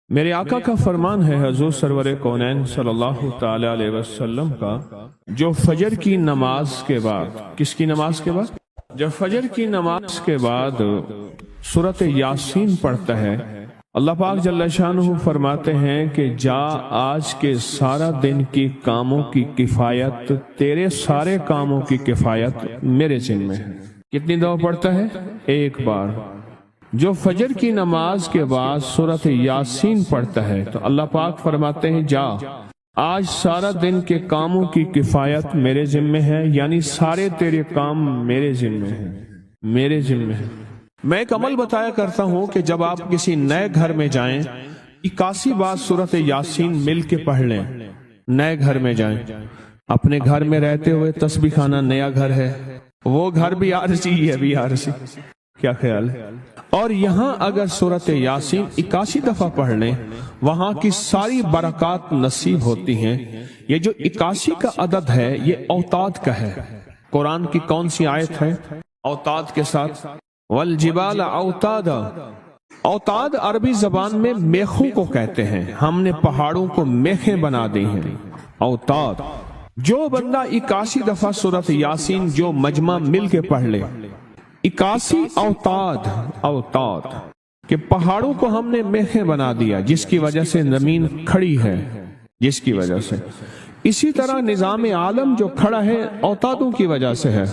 میرے آقا کا فرمان ہے حضور سرور کونین صلی اللہ تعالی علیہ وسلم کا، جو فجر کی نماز کے بعد، کس کی نماز کے بعد؟ جو فجر کی نماز کے بعد سورۃ یاسین پڑھتا ہے، اللہ پاک جل شانہ فرماتے ہیں کہ جا آج کے سارا دن کی کاموں کی کفایت، تیرے سارے کاموں کی کفایت میرے ذمہ ہے۔ کتنی دفعہ پڑھتا ہے؟ ایک بار۔ جو فجر کی نماز کے بعد سورۃ یاسین پڑھتا ہے تو اللہ پاک فرماتے ہیں جا آج سارا دن کے کاموں کی کفایت میرے ذمہ ہے، یعنی سارے تیرے کام میرے ذمہ ہیں، میرے ذمہ ہیں۔ میں ایک عمل بتایا کرتا ہوں کہ جب آپ کسی نئے گھر میں جائیں 81 بار سورۃ یاسین مل کے پڑھ لیں۔ نئے گھر میں جائیں، اپنے گھر میں رہتے ہوئے تسبیح خانہ نیا گھر ہے، وہ گھر بھی عارضی ہے، بھی عارضی، کیا خیال ہے؟ اور یہاں اگر سورۃ یاسین 81 دفعہ پڑھ لیں، وہاں کی ساری برکات نصیب ہوتی ہیں۔ یہ جو 81 کا عدد ہے یہ اوتاد کا ہے۔ قرآن کی کون سی آیت ہے اوتاد کے ساتھ؟ والجبال اوتادا۔ اوتاد عربی زبان میں میخوں کو کہتے ہیں، ہم نے پہاڑوں کو میخیں بنا دی ہیں، اوتاد۔ جو بندہ 81 دفعہ سورۃ یاسین جو مجمع مل کے پڑھ لے، 81 اوتاد، اوتاد کہ پہاڑوں کو ہم نے میخیں بنا دیا، جس کی وجہ سے زمین کھڑی ہے، جس کی وجہ سے۔ اسی طرح نظام عالم جو کھڑا ہے اوتادوں کی وجہ سے ہے۔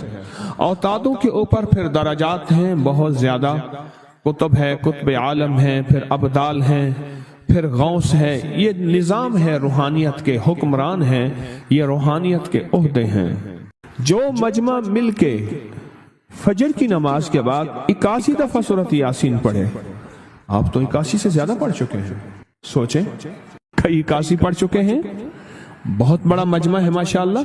اوتادوں کے اوپر پھر درجات ہیں بہت زیادہ، قطب ہے، قطب عالم ہے، پھر ابدال ہیں، پھر غوث ہے۔ یہ نظام ہے، روحانیت کے حکمران ہیں، یہ روحانیت کے عہدے ہیں۔ جو مجمع مل کے فجر کی نماز کے بعد 81 دفعہ سورۃ یاسین پڑھے، آپ تو 81 سے زیادہ پڑھ چکے ہیں، سوچیں کئی 81 پڑھ چکے ہیں، بہت بڑا مجمع ہے ماشاءاللہ۔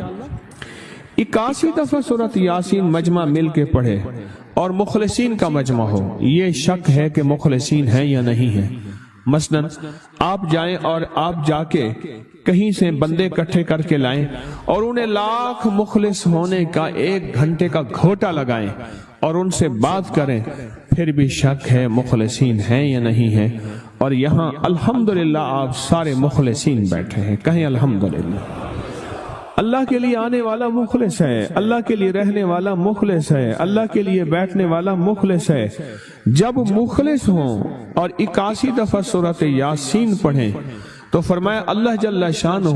81 دفعہ سورۃ یاسین مجمع مل کے پڑھے اور مخلصین کا مجمع ہو، یہ شک ہے کہ مخلصین ہیں یا نہیں ہیں۔ مثلا آپ جائیں اور آپ جا کے کہیں سے بندے اکٹھے کر کے لائیں اور انہیں لاکھ مخلص ہونے کا 1 گھنٹے کا گھوٹا لگائیں اور ان سے بات کریں، پھر بھی شک ہے مخلصین ہیں یا نہیں ہیں۔ اور یہاں الحمدللہ آپ سارے مخلصین بیٹھے ہیں، کہیں الحمدللہ۔ اللہ کے لیے آنے والا مخلص ہے، اللہ کے لیے رہنے والا مخلص ہے، اللہ کے لیے بیٹھنے والا مخلص ہے۔ جب مخلص ہوں اور 81 دفعہ سورۃ یاسین پڑھیں تو فرمایا اللہ جل شانہ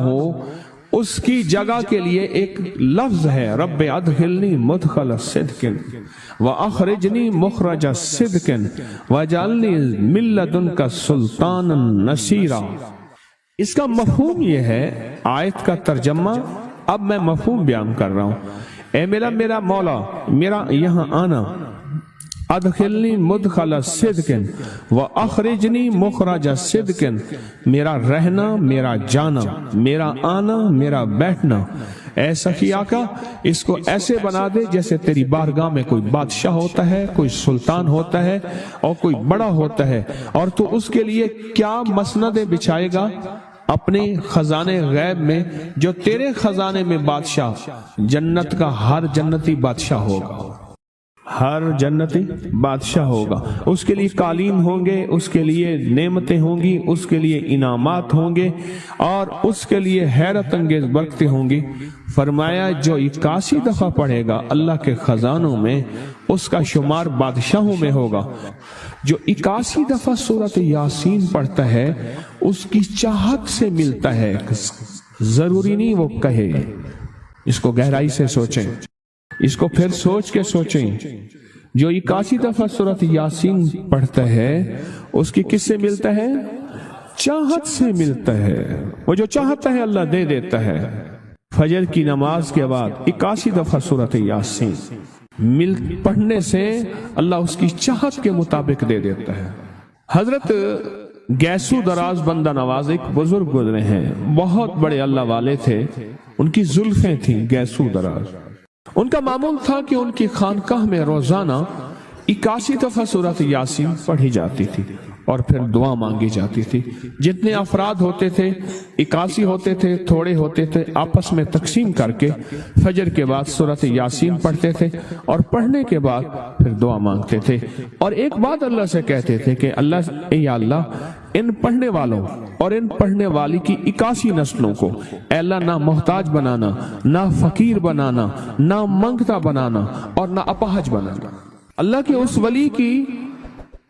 اس کی جگہ کے لیے ایک لفظ ہے، رب ادخلنی مدخل صدق واخرجنی مخرج صدق واجعلنی من لدنک سلطانا نصیرا۔ اس کا مفہوم یہ ہے، آیت کا ترجمہ اب میں مفہوم بیان کر رہا ہوں۔ اے میرا مولا، میرا یہاں آنا، ادخلنی مدخل صدق واخرجنی مخرج صدق، میرا رہنا، میرا جانا، میرا آنا، میرا بیٹھنا، اے سخی آقا اس کو ایسے بنا دے جیسے تیری بارگاہ میں کوئی بادشاہ ہوتا ہے، کوئی سلطان ہوتا ہے اور کوئی بڑا ہوتا ہے، اور تو اس کے لیے کیا مسندیں بچھائے گا اپنے خزانے غیب میں، جو تیرے خزانے میں بادشاہ، جنت کا ہر جنتی بادشاہ ہوگا، ہر جنتی بادشاہ ہوگا، اس کے لیے قالین ہوں گے، اس کے لیے نعمتیں ہوں گی، اس کے لیے انعامات ہوں گے، اور اس کے لیے حیرت انگیز برکتیں ہوں گی۔ فرمایا جو 81 دفعہ پڑھے گا اللہ کے خزانوں میں، اس کا شمار بادشاہوں میں ہوگا۔ جو 81 دفعہ سورۃ یاسین پڑھتا ہے اس کی چاہت سے ملتا ہے، ضروری نہیں وہ کہے۔ اس کو گہرائی سے سوچیں، اس کو پھر سوچ کے سوچیں۔ جو 81 دفعہ سورۃ یاسین پڑھتا ہے اس کی کس سے ملتا ہے؟ چاہت سے ملتا ہے۔ وہ جو چاہتا ہے اللہ دے دیتا ہے۔ فجر کی نماز کے بعد 81 دفعہ سورۃ یاسین پڑھنے سے اللہ اس کی چاہت کے مطابق دے دیتا ہے۔ حضرت گیسو دراز بندہ نواز ایک بزرگ گزرے ہیں، بہت بڑے اللہ والے تھے، ان کی زلفیں تھیں گیسو دراز۔ ان کا معمول تھا کہ ان کی خانقاہ میں روزانہ 81 دفعہ سورۃ یاسین پڑھی جاتی تھی اور پھر دعا مانگی جاتی تھی۔ جتنے افراد ہوتے تھے 81 ہوتے تھے، تھوڑے ہوتے تھے، آپس میں تقسیم کر کے فجر کے بعد سورۃ یاسین پڑھتے تھے اور پڑھنے کے بعد پھر دعا مانگتے تھے، اور ایک بات اللہ سے کہتے تھے کہ اللہ، یا اللہ ان پڑھنے والوں اور ان پڑھنے والی کی 81 نسلوں کو اے اللہ نہ محتاج بنانا، نہ فقیر بنانا، نہ منگتا بنانا اور نہ اپاہج بنانا۔ اللہ کے اس ولی کی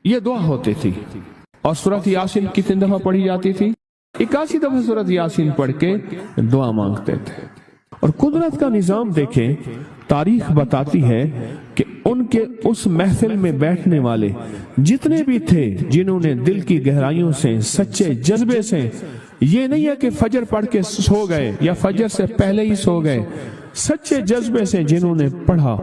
یہ دعا ہوتی تھی، اور سورۃ یاسین کتنی دفعہ پڑھی جاتی تھی؟ 81 دفعہ سورۃ یاسین پڑھ کے دعا مانگتے تھے۔ اور قدرت کا نظام دیکھیں، تاریخ بتاتی ہے کہ ان کے اس محفل میں بیٹھنے والے جتنے بھی تھے، جنہوں نے دل کی گہرائیوں سے سچے جذبے سے، یہ نہیں ہے کہ فجر پڑھ کے سو گئے یا فجر سے پہلے ہی سو گئے، سچے جذبے سے جنہوں نے پڑھا،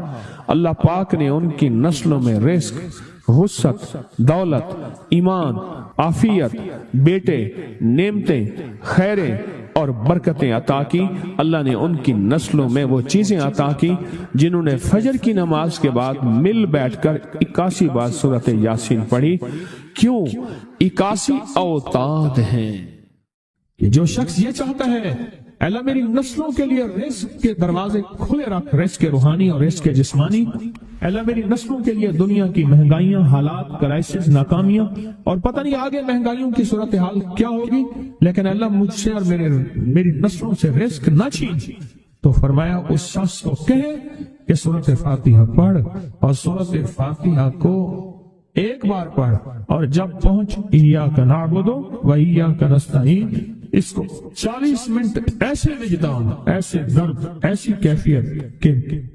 اللہ پاک نے ان کی نسلوں میں رزق، وسعت، دولت، ایمان، عافیت، بیٹے، نعمتیں، خیریں اور برکتیں عطا کی۔ اللہ نے ان کی نسلوں میں وہ چیزیں عطا کی جنہوں نے فجر کی نماز کے بعد مل بیٹھ کر 81 بار سورۃ یاسین پڑھی۔ کیوں؟ 81 اوتاد ہیں کہ جو شخص یہ چاہتا ہے اللہ میری نسلوں کے لیے رزق کے دروازے کھلے رکھ، رزق روحانی اور رزق جسمانی، اللہ میری نسلوں کے لیے دنیا کی مہنگائیاں، حالات، کرائسس، ناکامیاں اور پتہ نہیں آگے مہنگائیوں کی صورتحال کیا ہوگی، لیکن اللہ مجھ سے اور میری نسلوں سے رزق نہ چھین، تو فرمایا اس شخص کو کہے کہ سورۃ فاتحہ پڑھ، اور سورۃ فاتحہ کو ایک بار پڑھ، اور جب پہنچ ایاک نعبد و ایاک نستعین، اس کو 40 منٹ ایسے وجدان، ایسے درد، ایسی کیفیت کہ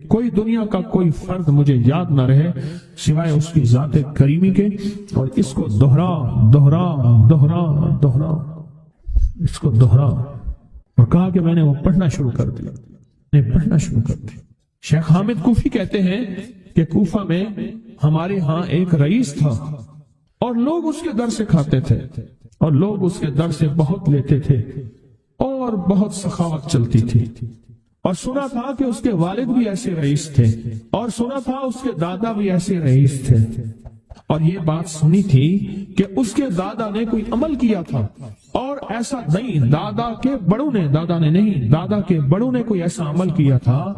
کوئی دنیا کا کوئی فرد مجھے یاد نہ رہے سوائے اس کی ذات کریمی کے، اور اس کو دہرا دہرا دہرا دہرا، اس کو دہرا، اور کہا کہ میں نے وہ پڑھنا شروع کر دیا۔ شیخ حامد کوفی کہتے ہیں کہ کوفہ میں ہمارے ہاں ایک رئیس تھا، اور لوگ اس کے در سے کھاتے تھے، اور لوگ اس کے در سے بہت لیتے تھے، اور بہت سخاوت چلتی تھی، اور سنا تھا کہ اس کے والد بھی ایسے رئیس تھے، اور سنا تھا اس کے دادا بھی ایسے رئیس تھے، اور یہ بات سنی تھی کہ اس کے دادا نے کوئی عمل کیا تھا، اور ایسا نہیں، دادا کے بڑوں نے کوئی ایسا عمل کیا تھا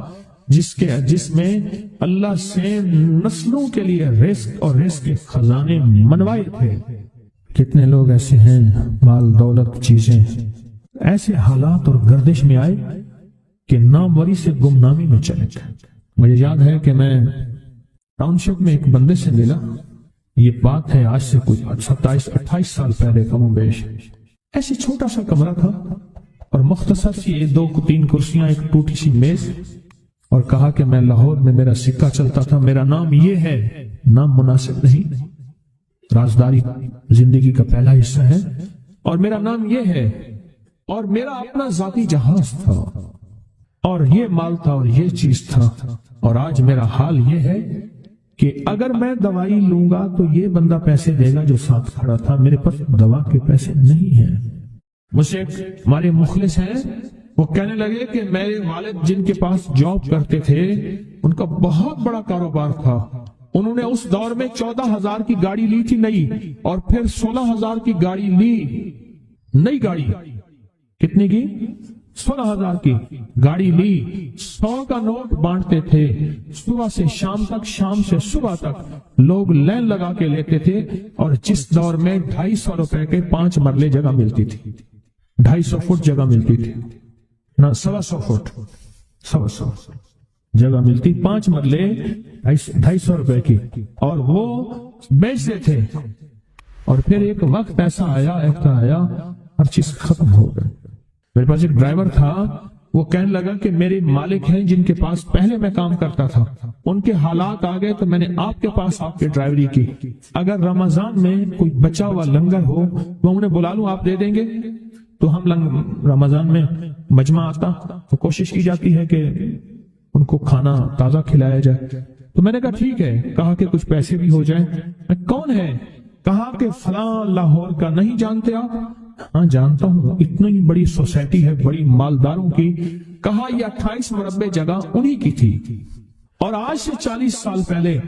جس میں اللہ سے نسلوں کے لیے رزق اور رزق کے خزانے منوائے تھے۔ کتنے لوگ ایسے ہیں، مال دولت چیزیں، ایسے حالات اور گردش میں آئے کہ ناموری سے گمنامی میں چلے گئے۔ مجھے یاد ہے کہ میں ٹاؤن شپ میں ایک بندے سے ملا، یہ بات ہے آج سے کچھ 27-28 سال پہلے کم و بیش، ایسے چھوٹا سا کمرہ تھا اور مختصر سی 2-3 کرسیاں، ایک ٹوٹی سی میز، اور کہا کہ میں لاہور میں میرا سکہ چلتا تھا، میرا نام یہ ہے، نام مناسب نہیں، رازداری زندگی کا پہلا حصہ ہے، اور میرا نام یہ ہے، اور میرا اپنا ذاتی جہاز تھا، اور یہ مال تھا، اور یہ چیز تھا، اور آج میرا حال یہ ہے کہ اگر میں دوائی لوں گا تو یہ بندہ پیسے دے گا جو ساتھ کھڑا تھا، میرے پاس دوا کے پیسے نہیں ہیں۔ مجھ سے ہمارے مخلص ہیں، وہ کہنے لگے کہ میرے والد جن کے پاس جاب کرتے تھے، ان کا بہت بڑا کاروبار تھا، انہوں نے اس دور میں 14,000 کی گاڑی لی تھی نئی، اور پھر 16,000 کی گاڑی لی، نئی گاڑی، کتنے کی؟ 16,000 کی گاڑی لی، 100 کا نوٹ بانٹتے تھے، صبح سے شام تک، شام سے صبح تک لوگ لین لگا کے لیتے تھے، اور جس دور میں 250 روپے کے 5 مرلے جگہ ملتی تھی، 250 فٹ جگہ ملتی تھی، نہ 125 فٹ، 125 جگہ ملتی، 5 مرلے 250 روپے کی، اور وہ بیچتے تھے۔ اور پھر ایک وقت ایسا آیا ہر چیز ختم ہو گئی۔ میرے پاس ایک ڈرائیور تھا، وہ کہنے لگا کہ میرے مالک ہیں جن کے پاس پہلے میں کام کرتا تھا، ان کے حالات آ گئے تو میں نے آپ کے پاس آپ کی ڈرائیوری کی، اگر رمضان میں کوئی بچا ہوا لنگر ہو وہ انہیں بلا لوں، آپ دے دیں گے؟ تو ہم رمضان میں مجمع آتا تو کوشش کی جاتی ہے کہ ان کو کھانا تازہ کھلایا جائے، تو میں نے کہا ٹھیک ہے، کہا کہ کچھ پیسے بھی ہو جائیں۔ میں کون ہے؟ کہا کہ فلاں لاہور کا، نہیں جانتے آپ؟ ہاں جانتا ہوں، اتنی بڑی سوسائٹی ہے، بڑی مالداروں کی۔ کہا یہ 28 مربع جگہ انہی کی تھی، اور آج سے 40 سال پہلے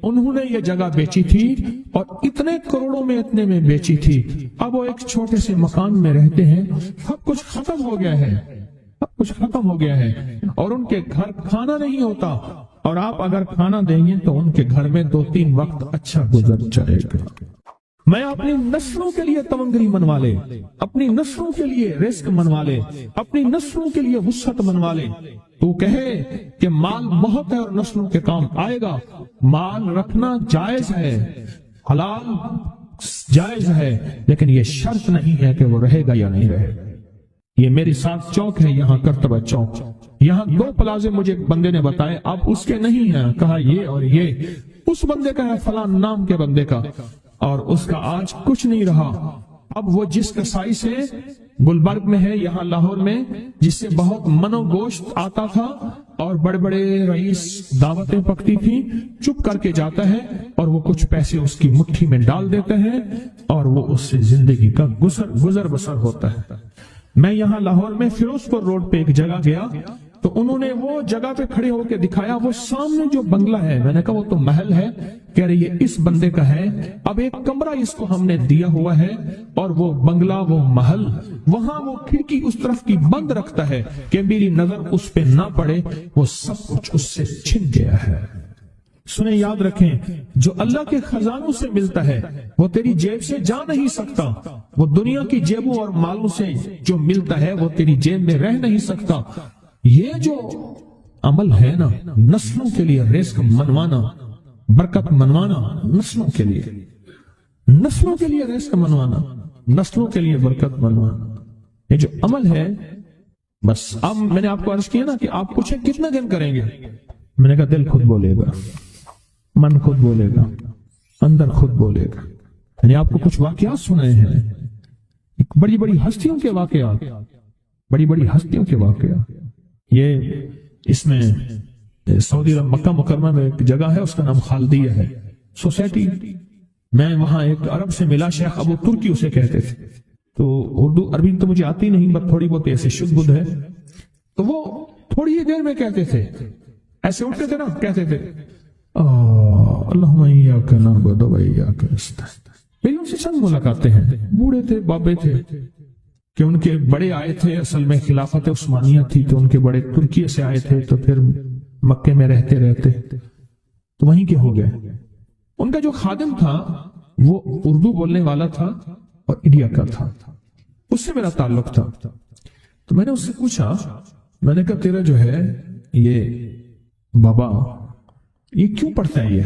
انہوں نے یہ جگہ بیچی تھی، اور اتنے کروڑوں میں اتنے میں بیچی تھی۔ اب وہ ایک چھوٹے سے مکان میں رہتے ہیں، سب کچھ ختم ہو گیا ہے، سب کچھ ختم ہو گیا ہے، اور ان کے گھر کھانا نہیں ہوتا، اور آپ اگر کھانا دیں گے تو ان کے گھر میں 2-3 وقت اچھا گزر جائے گا۔ میں اپنی نسلوں کے لیے تمنگری منوا لے، اپنی نسلوں کے لیے رزق منوا لے، اپنی نسلوں کے لیے وسعت منوا لے۔ تو کہے کہ مال بہت ہے اور نسلوں کے کام آئے گا، مال رکھنا جائز ہے، حلال جائز ہے، لیکن یہ شرط نہیں ہے کہ وہ رہے گا یا نہیں رہے گا۔ یہ میری ساتھ چوک ہے، یہاں کرتبہ چوک، یہاں 2 پلازے مجھے بندے نے بتائے، اب اس کے نہیں ہیں، کہا یہ اور یہ اس بندے کا ہے، فلاں نام کے بندے کا، اور اس کا آج کچھ نہیں رہا۔ اب وہ جس کسائی سے گلبرگ میں ہے، یہاں لاہور میں، جس سے بہت منو گوشت آتا تھا اور بڑے بڑے رئیس دعوتیں پکتی تھی، چپ کر کے جاتا ہے اور وہ کچھ پیسے اس کی مٹھی میں ڈال دیتے ہیں اور وہ اس سے زندگی کا گزر بسر ہوتا ہے۔ میں یہاں لاہور میں فیروز پور روڈ پہ ایک جگہ گیا تو انہوں نے وہ جگہ پہ کھڑے ہو کے دکھایا، وہ سامنے جو بنگلہ ہے، میں نے کہا وہ تو محل ہے، کہہ رہے یہ اس بندے کا ہے، اب ایک کمرہ اس کو ہم نے دیا ہوا ہے اور وہ بنگلہ وہ محل، وہاں وہ کھڑکی اس طرف کی بند رکھتا ہے کہ میری نظر اس پہ نہ پڑے، وہ سب کچھ اس سے چھن گیا ہے۔ سنیں، یاد رکھیں، جو اللہ کے خزانوں سے ملتا ہے وہ تیری جیب سے جا نہیں سکتا، وہ دنیا کی جیبوں اور مالوں سے جو ملتا ہے وہ تیری جیب میں رہ نہیں سکتا۔ یہ جو عمل ہے نا، نسلوں کے لیے رزق منوانا، برکت منوانا، نسلوں کے لیے رزق منوانا، نسلوں کے لیے برکت منوانا، یہ جو عمل ہے، بس اب میں نے آپ کو عرض کیا نا کہ آپ پوچھیں کتنے دن کریں گے، میں نے کہا دل خود بولے گا، من خود بولے گا، اندر خود بولے گا۔ یعنی آپ کو کچھ واقعات سنائے ہیں، بڑی بڑی ہستیوں کے واقعات، یہ اس میں سعودی عرب مکہ مکرمہ میں ایک جگہ ہے، اس کا نام خالدیہ ہے سوسائٹی۔ میں وہاں ایک عرب سے ملا، شیخ ابو ترکی اسے کہتے تھے، تو اردو عربی تو مجھے آتی نہیں، بس تھوڑی بہت ایسے شد بدھ ہے، تو وہ تھوڑی ہی دیر میں کہتے تھے، ایسے اٹھتے تھے نا، کہتے تھے اللہم ایاک نعبد و ایاک نستعین۔ میری ان سے چند ملاقاتیں ہیں، بوڑھے تھے، بابے تھے، کہ ان کے بڑے آئے تھے، اصل میں خلافت عثمانیہ تھی تو ان کے بڑے ترکیہ سے آئے تھے، تو پھر مکے میں رہتے تو وہیں کے ہو گئے۔ ان کا جو خادم تھا وہ اردو بولنے والا تھا اور انڈیا کا تھا، اس سے میرا تعلق تھا، تو میں نے اس سے پوچھا، میں نے کہا تیرا جو ہے یہ بابا یہ کیوں پڑھتا ہے؟ یہ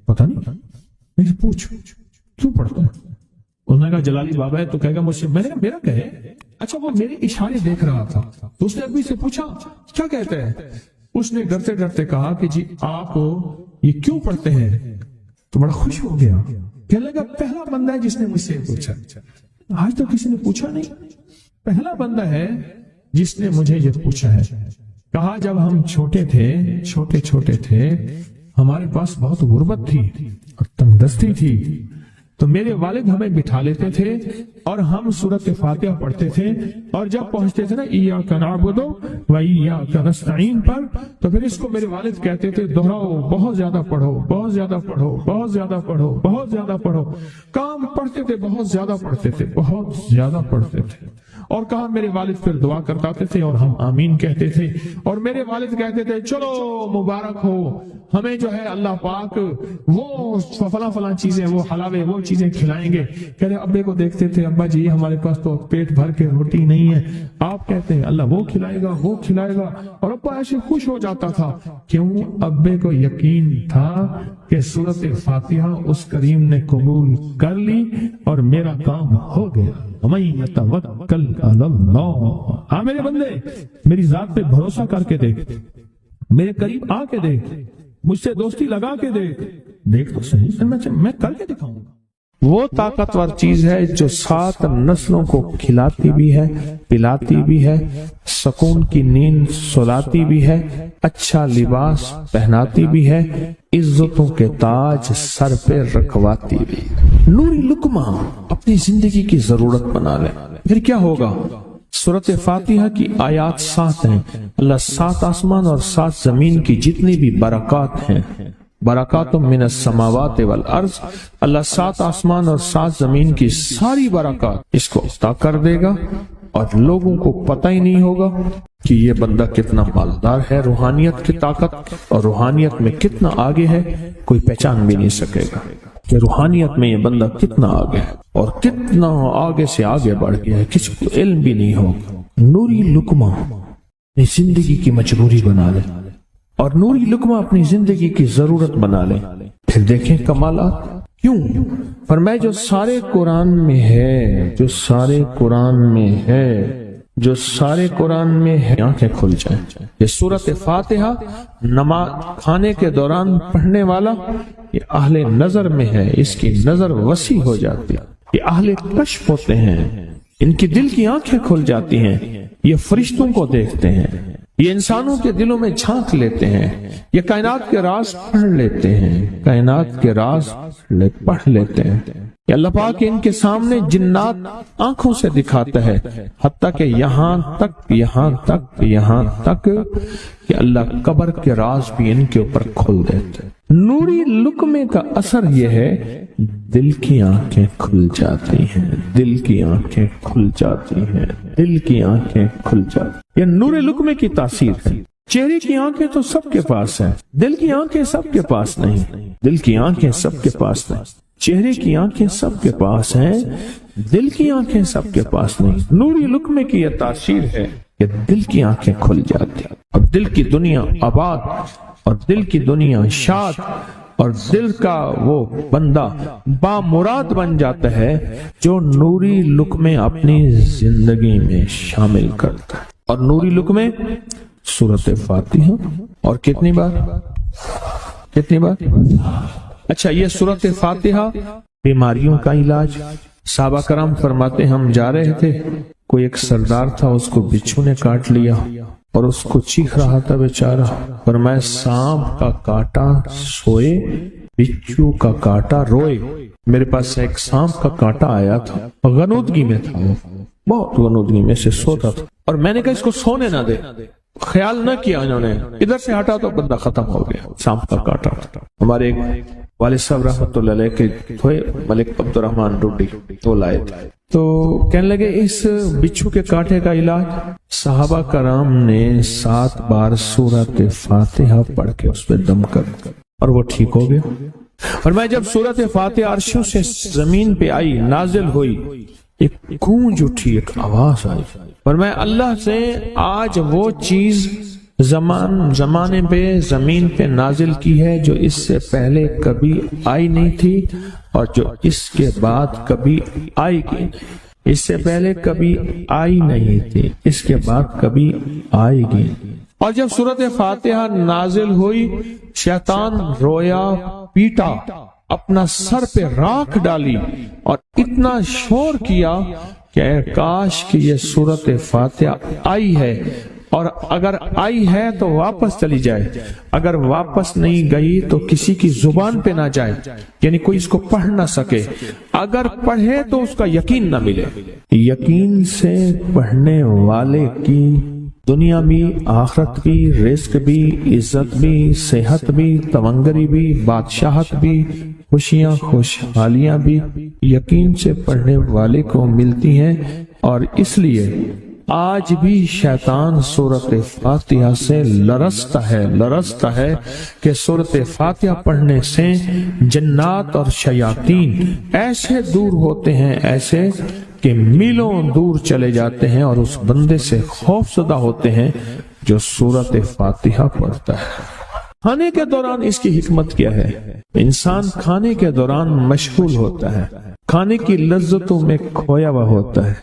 پتہ نہیں، میں پوچھ کیوں پڑھتا ہے؟ اس نے کہا جلالی بابا ہے تو کہے گا مجھ سے، میں نے کہا میرا کہے، اچھا وہ میرے اشارے دیکھ رہا تھا، تو اس نے ابھی سے پوچھا کیا کہتے ہیں؟ اس نے ڈرتے ڈرتے کہا کہ جی آپ یہ کیوں پڑھتے ہیں؟ تو بڑا خوش ہو گیا، کہنے لگا پہلا بندہ ہے جس نے مجھ سے پوچھا، آج تو کسی نے پوچھا نہیں، پہلا بندہ ہے جس نے مجھے یہ پوچھا ہے۔ کہا جب ہم چھوٹے تھے ہمارے پاس بہت غربت تھی اور تنگ دستی تھی، تو میرے والد ہمیں بٹھا لیتے تھے اور ہم سورۃ فاتحہ پڑھتے تھے، اور جب پہنچتے تھے نا ایاک نعبد و ایاک نستعین پر، تو پھر اس کو میرے والد کہتے تھے دہراؤ، بہت زیادہ پڑھو، بہت زیادہ پڑھو، بہت زیادہ پڑھو، بہت زیادہ پڑھو۔ کام پڑھتے تھے، بہت زیادہ پڑھتے تھے، بہت زیادہ پڑھتے تھے، اور کہا میرے والد پھر دعا کرتے تھے اور ہم آمین کہتے تھے، اور میرے والد کہتے تھے چلو مبارک ہو، ہمیں جو ہے اللہ پاک وہ فلاں چیزیں، وہ حلاوے، وہ چیزیں کھلائیں گے۔ کہہ رہے ابے کو دیکھتے تھے، ابا جی ہمارے پاس تو پیٹ بھر کے روٹی نہیں ہے، آپ کہتے ہیں اللہ وہ کھلائے گا، وہ کھلائے گا، اور ابا ایسے خوش ہو جاتا تھا۔ کیوں؟ ابے کو یقین تھا کہ سورۃ فاتحہ اس کریم نے قبول کر لی اور میرا کام ہو گیا۔ وَمَن يَتَوَكَّلْ عَلَى اللَّهِ، ہاں میرے بندے میری ذات پہ بھروسہ کر کے دیکھ، میرے قریب آ کے دیکھ، مجھ سے دوستی لگا کے دیکھ تو صحیح، میں کر کے دکھاؤں گا۔ وہ طاقتور چیز ہے جو 7 نسلوں کو کھلاتی بھی ہے، پلاتی بھی ہے، سکون کی نیند سلاتی بھی ہے، اچھا لباس پہناتی بھی ہے، عزتوں کے تاج سر پہ رکھواتی بھی۔ نوری لقمہ اپنی زندگی کی ضرورت بنا لے، پھر کیا ہوگا؟ سورۃ فاتحہ کی آیات 7 ہیں، اللہ 7 آسمان اور 7 زمین کی جتنی بھی برکات ہیں، برکات من السماوات والارض، اللہ 7 آسمان اور 7 زمین کی ساری برکات اس کو عطا کر دے گا، اور لوگوں کو پتہ ہی نہیں ہوگا کہ یہ بندہ کتنا مالدار ہے، روحانیت کی طاقت اور روحانیت میں کتنا آگے ہے، کوئی پہچان بھی نہیں سکے گا۔ کہ روحانیت میں یہ بندہ کتنا آگے ہے اور کتنا آگے سے آگے بڑھ گیا ہے، کسی کو علم بھی نہیں ہوگا۔ نوری لقمہ اپنی زندگی کی مجبوری بنا لے اور نوری لقمہ اپنی زندگی کی ضرورت بنا لے، پھر دیکھیں کمالات۔ کیوں؟ فرمایا جو سارے قرآن میں ہے، جو سارے قرآن میں ہے، جو سارے قرآن میں ہے، آنکھیں کھل جائیں۔ یہ سورۃ فاتحہ نماز کھانے کے دوران پڑھنے والا یہ اہل نظر میں ہے، اس کی نظر وسیع ہو جاتی ہے، یہ اہل کشف ہوتے ہیں، ان کی دل کی آنکھیں کھل جاتی ہیں، یہ فرشتوں کو دیکھتے ہیں، یہ انسانوں کے دلوں میں جھانک لیتے ہیں، یہ کائنات کے راز پڑھ لیتے ہیں، کائنات کے راز پڑھ لیتے ہیں۔ کہ اللہ پاک ان کے سامنے جنات آنکھوں سے دکھاتا ہے، حتیٰ کہ یہاں تک کہ اللہ قبر کے راز بھی ان کے اوپر کھول دیتے ہیں۔ نوری لقمے کا اثر یہ ہے دل کی آنکھیں کھل جاتی ہیں، دل کی آنکھیں کھل جاتی ہیں، دل کی آنکھیں کھل جاتی ہیں۔ یہ نور لقمے کی تاثیر ہے۔ چہرے کی آنکھیں تو سب کے پاس ہیں، دل کی آنکھیں سب کے پاس نہیں، دل کی آنکھیں سب کے پاس نہیں، چہرے کی آنکھیں سب کے پاس ہیں، دل کی آنکھیں سب کے پاس نہیں۔ نوری لقمے کی یہ تاثیر ہے کہ دل کی آنکھیں کھل جاتی ہیں اور دل کی دنیا آباد اور دل کی دنیا شاد اور دل کا وہ بندہ بامراد بن جاتا ہے جو نوری لقمے اپنی زندگی میں شامل کرتا ہے۔ اور نوری لقمے سورۃ فاتحہ اور کتنی بار؟ اچھا، یہ سورۃ فاتحہ بیماریوں کا علاج۔ صحابہ کرام فرماتے ہم جا رہے تھے، کوئی ایک سردار تھا، اس کو بچھو نے کاٹ لیا اور اس کو چیخ رہا تھا بیچارہ۔ فرمایا سانپ کا کاٹا سوئے، بچھو کا کاٹا روئے۔ میرے پاس ایک سانپ کا کاٹا آیا تھا، غنودگی میں تھا، وہ بہت غنودگی میں سے سوتا تھا، اور میں نے کہا اس کو سونے نہ دے، خیال نہ کیا انہوں نے، ادھر سے ہٹا تو بندہ ختم ہو گیا، سانپ کا کاٹا تھا۔ ہمارے ایک والد صاحب رحمۃ اللہ علیہ کے تھے ملک عبد الرحمن ڈوڈی، تو لائے تھے، تو کہنے لگے اس بچھو کے کاٹے کا علاج صحابہ کرام نے 7 بار سورۃ فاتحہ پڑھ کے اس پہ دم کر اور وہ ٹھیک ہو گیا۔ اور میں جب سورۃ فاتحہ عرشوں سے زمین پہ آئی، نازل ہوئی، ایک گونج اٹھی، ایک آواز آئی، اور میں اللہ سے آج وہ چیز زمانے پہ زمین پہ نازل کی ہے جو اس سے پہلے کبھی آئی نہیں تھی اور جو اس کے بعد کبھی آئے گی۔ اس سے پہلے کبھی آئی نہیں تھی، اس کے بعد کبھی آئے گی۔ اور جب سورۃ فاتحہ نازل ہوئی، شیطان رویا، پیٹا، اپنا سر پہ راکھ ڈالی اور اتنا شور کیا کہ کاش کہ یہ سورۃ فاتحہ آئی ہے، اور اگر آئی ہے تو واپس چلی جائے، اگر واپس نہیں گئی تو کسی کی زبان پہ نہ جائے، یعنی کوئی اس کو پڑھ نہ سکے، اگر پڑھے تو اس کا یقین نہ ملے۔ یقین سے پڑھنے والے کی دنیا بھی، آخرت بھی، رزق بھی، عزت بھی، صحت بھی، تونگری بھی، بادشاہت بھی، خوشیاں خوشحالیاں بھی یقین سے پڑھنے والے کو ملتی ہیں۔ اور اس لیے آج بھی شیطان سورۃ فاتحہ سے لرزتا ہے کہ سورۃ فاتحہ پڑھنے سے جنات اور شیاطین ایسے دور ہوتے ہیں، ایسے کہ میلوں دور چلے جاتے ہیں اور اس بندے سے خوف زدہ ہوتے ہیں جو سورۃ فاتحہ پڑھتا ہے۔ کھانے کے دوران اس کی حکمت کیا ہے؟ انسان کھانے کے دوران مشغول ہوتا ہے، کھانے کی لذتوں میں کھویا ہوا ہوتا ہے،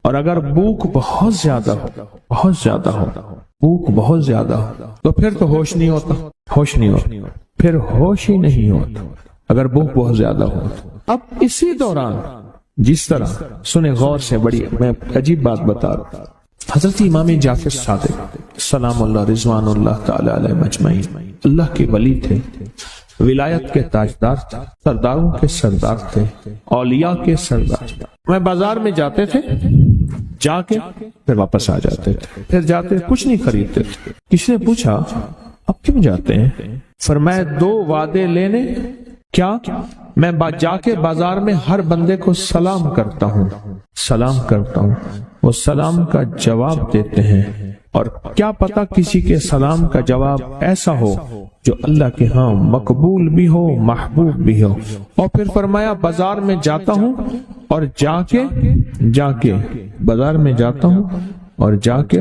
اور اگر بھوک بہت زیادہ ہو، بھوک بہت زیادہ ہو تو پھر تو ہوش نہیں ہوتا، پھر ہوش ہی نہیں ہوتا اگر بھوک بہت زیادہ ہو۔ اب اسی دوران جس طرح سنیں غور سے، بڑی میں عجیب بات بتا رہا ہوں، حضرت امام جعفر صادق سلام اللہ رضوان اللہ تعالی علیہ مجمعین اللہ کے ولی تھے، ولایت کے تاجدار تھے، سرداروں کے سردار تھے، اولیاء کے سردار تھے۔ میں بازار میں جاتے تھے، جا کے پھر واپس آ جاتے تھے، پھر جاتے کچھ نہیں خریدتے تھے۔ کسی نے پوچھا اب کیوں جاتے ہیں؟ فرمایا 2 وعدے لینے، کیا؟ میں جا کے بازار میں ہر بندے کو سلام کرتا ہوں، وہ سلام کا جواب دیتے ہیں، اور کیا پتا کسی کے سلام کا جواب ایسا ہو جو اللہ کے ہاں مقبول بھی ہو محبوب بھی ہو۔ اور پھر فرمایا بازار میں جاتا ہوں اور جا کے بازار میں جاتا ہوں اور جا کے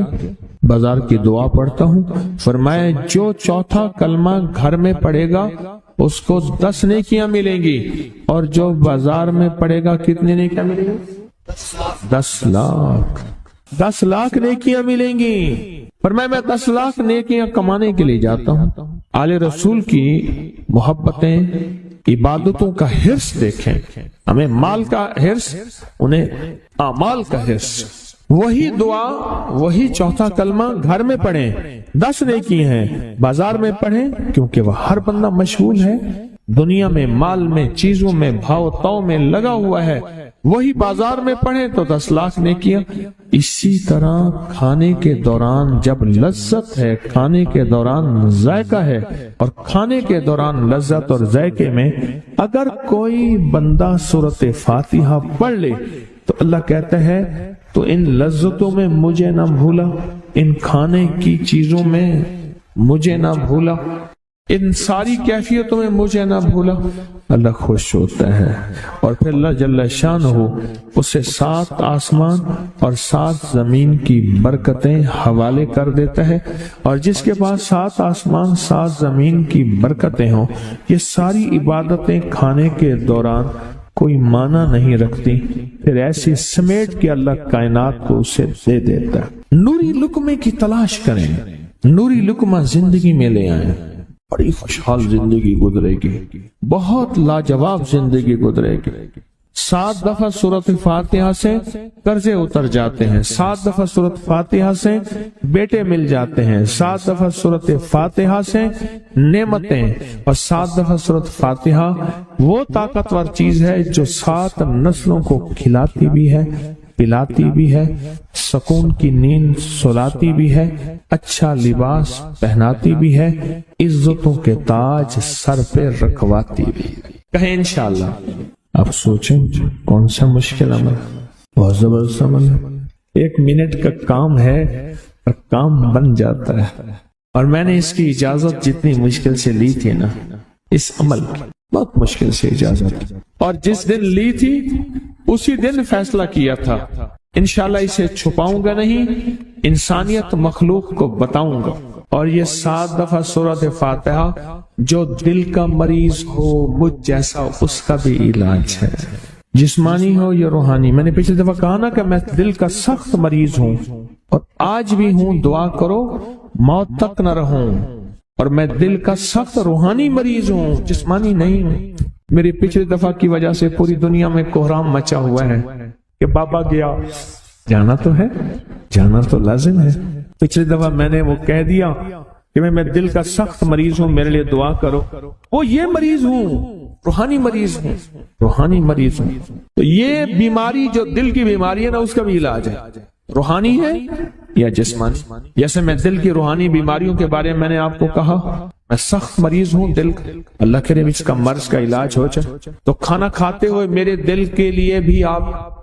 بازار کی دعا پڑھتا ہوں۔ فرمایا جو چوتھا کلمہ گھر میں پڑھے گا اس کو 10 نیکیاں ملیں گی، اور جو بازار میں پڑھے گا کتنے نیکیاں ملیں گی؟ 10 لاکھ نیکیاں ملیں گی۔ فرمایا میں 10 لاکھ نیکیاں کمانے کے لیے جاتا ہوں۔ آل رسول کی محبتیں، عبادتوں کا حرص دیکھیں، ہمیں مال کا حرص، انہیں اعمال کا حرص۔ وہی دعا، وہی چوتھا کلمہ گھر میں پڑھیں، 10 نیکی ہیں، بازار میں پڑھیں کیونکہ وہ ہر بندہ مشغول ہے، دنیا میں، مال میں، چیزوں میں، بھاؤ تاؤ میں لگا ہوا ہے۔ وہی بازار میں پڑھیں تو 10 لاکھ نیکیاں۔ اسی طرح کھانے کے دوران جب لذت ہے، کھانے کے دوران ذائقہ ہے، اور کھانے کے دوران لذت اور ذائقے میں اگر کوئی بندہ سورۃ فاتحہ پڑھ لے تو اللہ کہتا ہے تو ان لذتوں میں مجھے نہ بھولا، ان کھانے کی چیزوں میں مجھے نہ بھولا، ان ساری کیفیتوں میں مجھے نہ بھولا۔ اللہ خوش ہوتا ہے، اور پھر اللہ جل شانہ اسے 7 آسمان اور 7 زمین کی برکتیں حوالے کر دیتا ہے، اور جس کے پاس 7 آسمان 7 زمین کی برکتیں ہوں، یہ ساری عبادتیں کھانے کے دوران کوئی معنی نہیں رکھتی، پھر ایسی سمیٹ کے اللہ کائنات کو اسے دے دیتا ہے۔ نوری لقمے کی تلاش کریں، نوری لقمہ زندگی میں لے آئیں، بڑی خوشحال زندگی گزرے گی، بہت لاجواب زندگی گزرے گی۔ 7 دفعہ سورۃ فاتحہ سے قرضے اتر جاتے ہیں، 7 دفعہ سورۃ فاتحہ سے بیٹے مل جاتے ہیں، 7 دفعہ سورۃ فاتحہ سے نعمتیں، اور 7 دفعہ سورۃ فاتحہ وہ طاقتور چیز ہے جو 7 نسلوں کو کھلاتی بھی ہے، پلاتی بھی ہے، سکون کی نیند سلاتی بھی ہے، اچھا لباس پہناتی بھی ہے، عزتوں کے تاج سر پہ رکھواتی بھی۔ کہیں انشاءاللہ۔ اب سوچیں کون سا مشکل عمل، بہت زبردست عمل ہے، 1 منٹ کا کام ہے اور کام بن جاتا ہے۔ اور میں نے اس کی اجازت جتنی مشکل سے لی تھی نا، اس عمل کی بہت مشکل سے اجازت، اور جس دن لی تھی اسی دن فیصلہ کیا تھا انشاءاللہ اسے چھپاؤں گا نہیں، انسانیت مخلوق کو بتاؤں گا۔ اور یہ 7 دفعہ سورۃ فاتحہ جو دل کا مریض ہو مجھ جیسا، اس کا بھی علاج ہے، جسمانی ہو یا روحانی۔ میں نے پچھلی دفعہ کہا نا کہ میں دل کا سخت مریض ہوں اور آج بھی ہوں، دعا کرو موت تک نہ رہوں، اور میں دل کا سخت روحانی مریض ہوں، جسمانی نہیں ہوں۔ میری پچھلی دفعہ کی وجہ سے پوری دنیا میں کوہرام مچا ہوا ہے کہ بابا گیا، جانا تو ہے، جانا تو لازم ہے۔ پچھلی دفعہ میں نے وہ کہہ دیا کہ میں دل کا سخت مریض ہوں، میرے لیے دعا کرو، وہ یہ مریض ہوں، روحانی مریض ہوں، روحانی مریض ہوں۔ تو یہ بیماری جو دل کی بیماری ہے نا، اس کا بھی علاج ہے، روحانی ہے یا جسمانی۔ جیسے میں دل کی روحانی بیماریوں کے بارے میں نے آپ کو کہا، میں سخت مریض ہوں دل کا، اللہ کرے اس کا مرض کا علاج ہو جائے۔ تو کھانا کھاتے ہوئے میرے دل کے لیے بھی آپ